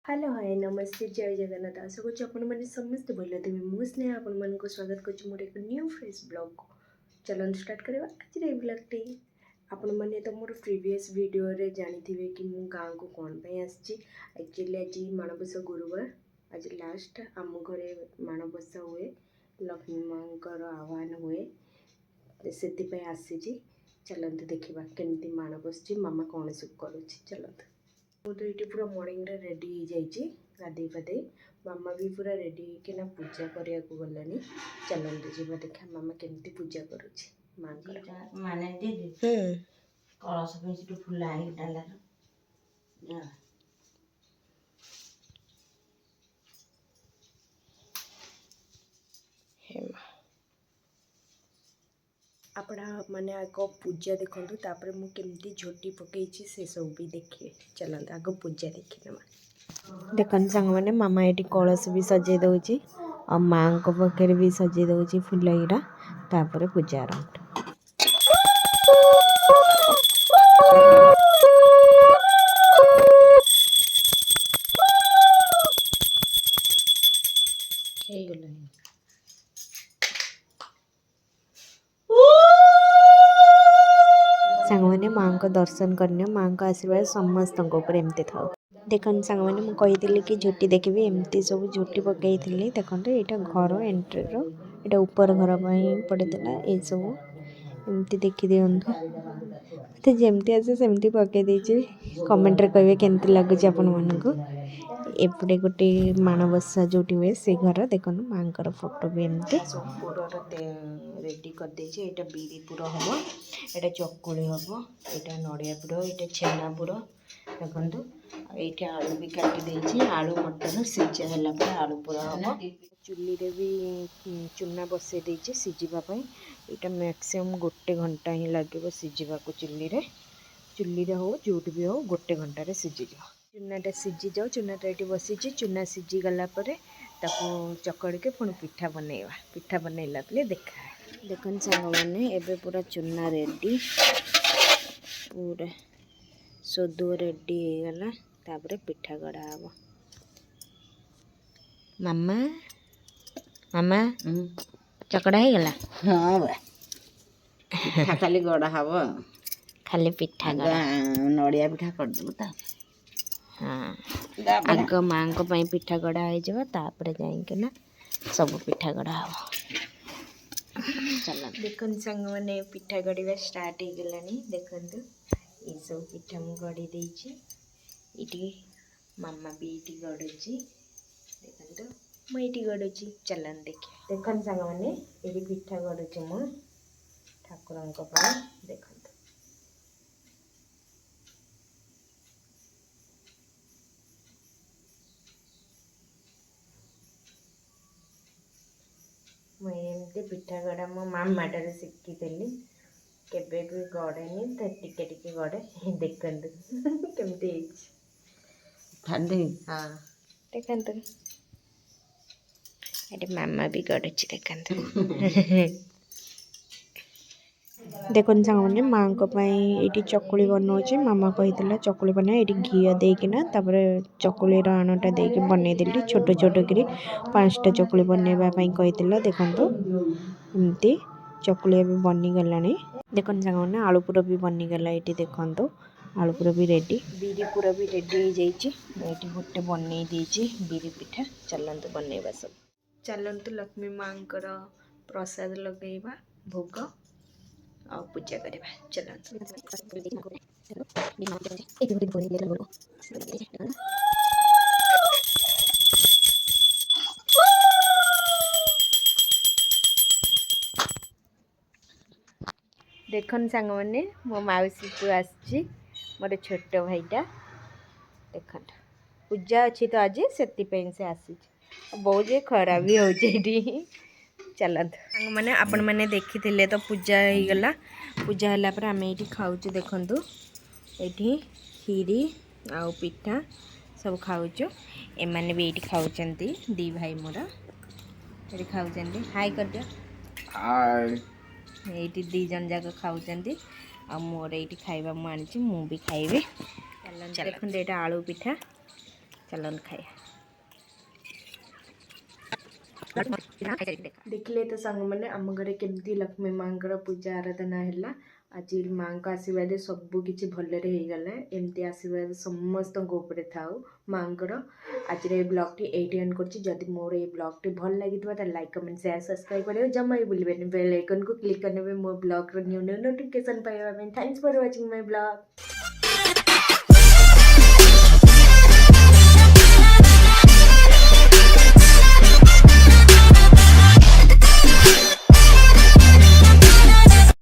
Hello hi नमस्ते जय जगन्नाथ आशा करूँ आपण मैंने समस्त भल थे मु स्नेहा आपण मन को स्वागत कर मोर एक न्यू फ्रेश ब्लॉग को चलन स्टार्ट करवा आज ब्लॉगटे आपण मैंने तो मोर प्रीवियस वीडियो रे जानी थे कि मु गाँव को कौन पे एक्चुअली आज माणबसा गुरुवार आज लास्ट आम घरे माणबसा हुए लक्ष्मी माँ आह्वान हुए से आसी चलते देखा केमती माण बस मामा कौन सब करुँच चलते ମୁଁ ତ ଏଇଠି ପୁରା ମର୍ଣ୍ଣିଂରେ ରେଡ଼ି ହେଇଯାଇଛି ଗାଧେଇ ପାଧେଇ ମାମା ବି ପୁରା ରେଡ଼ି ହେଇକିନା ପୂଜା କରିବାକୁ ଗଲାଣି ଚାଲନ୍ତୁ ଯିବା ଦେଖା ମାମା କେମିତି ପୂଜା କରୁଛି ମାଙ୍କର ମାନେ ଦିଦି କଳସ ପାଇଁ ସେଠୁ ଫୁଲା ହେଇ ଡାଲାର ଆପଣ ମାନେ ଆଗ ପୂଜା ଦେଖନ୍ତୁ ତାପରେ ମୁଁ କେମିତି ଝୋଟି ପକେଇଛି ସେ ସବୁ ବି ଦେଖିବେ ଚାଲନ୍ତୁ ଆଗ ପୂଜା ଦେଖିନେବା ଦେଖନ୍ତୁ ସାଙ୍ଗମାନେ ମାମା ଏଠି କଳସ ବି ସଜେଇ ଦେଉଛି ଆଉ ମାଆଙ୍କ ପାଖରେ ବି ସଜେଇ ଦେଉଛି ଫୁଲ ଇରା ତାପରେ ପୂଜା ଆରମ୍ଭ ହେଇଗଲାଣି सांगने माँ को दर्शन करने माँ का आशीर्वाद समस्त एमती था देखो सांगने मुझे कि झोटी देखी एमती सब झोटी पकई देखो यहाँ घर एंट्री रो ऊपर घर पड़ता ये सब एमती देखी दिंतु तो जमती आसे सेमती पकई कमेंट कहे केमती लगुच आपण मानक एपटे गोटे माणबसा जो हुए से घर देखो माँ को फोटो भी एमती सब पुर रेडी कर यहाँ बीरीपुर हम यहाँ चकुली हम यहाँ नड़िया पुर यहाँ छेनापुर देखो ये आलू भी काटी आलू मटन सीझा है आलू पूरा हम चुली रे भी चूना बसई देती सीझापी यहाँ मैक्सीम गोटे घंटा ही लगे सीझा को चुली रे हो जो भी हो गोटे घंटे सीझी जाओ चूनाटा सीझी जाओ चूनाटा ये बसी चूना सीझी गलापर चकड़ के पुणी पिठा बनैवा पिठा बनैला बेले देखा देखन सांग मैंने एबे पूरा चूना रेडी पूरा सोदुओ रेडी हो गला तापर पिठा गढ़ा हम मामा मामा चकड़ा हो गला हाँ पिठा खाली गड़ा हम खाली पिठा नड़िया पिठा करदेबू ता हाँ आग माँ को पिठा गढ़ा हो तापर जाइकिना सब पिठा गढ़ा हम चल देखो सांग मैंने पिठा गढ़ा स्टार्ट हो गलानी देखु ये सब पिठा मु गढ़ी देती मामा भी ये गढ़ुची देखो मुझे गढ़ुची चलन देखिए देखो सांग मैंने ये पिठा गढ़ुची मु ठाकुर देखो मुझे पिठा गढ़ा मो मामा ठार शिखी केबे भी गढ़ेनी तो टिके टिके गढ़े देखु केमती हाँ देखु ये मामा भी गढ़ुची देखु देखो सांगे माँ को ये चकुली बनाऊे मामा कही चकुली बना ये घी देकिना चकुली आणटा दे बनईदेली छोट छोट करी 5टा चकुली बनवाई कही देखु एमती चकुली भी बनीगला देखो सांगे आलू पुर भी बनीगला ये देखो आलू पुर भी रेडी बीरी पुर भी रेडी हो जाइए गोटे बनई बीरी पिठा चलतु बनवा सब चलतु लक्ष्मी माँ प्रसाद लगेगा भोग और पूजा करवा चलते देखन सांग मैंने मो मौसी को आसी मोर छोट भाईटा देख पूजा अच्छी तो आज से आसी बहुत जे खरा भी हो चलत सांग मैंने आपण मैंने देखी तो पूजा हो गला पूजा है आम ये खाऊ देखु ये खीरी आउ पिठा सब खाऊ एमाने भी ये खाऊ दी भाई मोर ये खाऊ हाई कर दिया ये दी जन जाक खाऊ आ मोर ये खाइबा मुझे मु भी खाइबी देखते आलू पिठा ଚାଲନ୍ତୁ ଖାଇବା। ଦେଖିଲେ ତ ସାଙ୍ଗମାନେ ଆମ ଘରେ କେମିତି ଲକ୍ଷ୍ମୀ ମାଙ୍କର ପୂଜା ଆରାଧନା ହେଲା। ଆଜି ମାଙ୍କ ଆଶୀର୍ବାଦ ସବୁ କିଛି ଭଲରେ ହେଇଗଲା। ଏମିତି ଆଶୀର୍ବାଦ ସମସ୍ତଙ୍କ ଉପରେ ଥାଉ ମାଙ୍କର। ଆଜିର ଏଇ ବ୍ଲଗ୍ଟି ଏଇଠି ଏଣ୍ଡ କରୁଛି। ଯଦି ମୋର ଏଇ ବ୍ଲଗ୍ଟି ଭଲ ଲାଗିଥିବ ତାହେଲେ ଲାଇକ୍ କମେଣ୍ଟ ସେୟାର ସବସ୍କ୍ରାଇବ୍ କରିବାକୁ ଜମା ବି ଭୁଲିବେନି। ବେଲ୍ ଆଇକନ୍କୁ କ୍ଲିକ୍ କରିନେବେ ମୋ ବ୍ଲଗ୍ର ନ୍ୟୁ ନୋଟିଫିକେସନ୍ ପାଇବା ପାଇଁ। Thanks for watching my blog.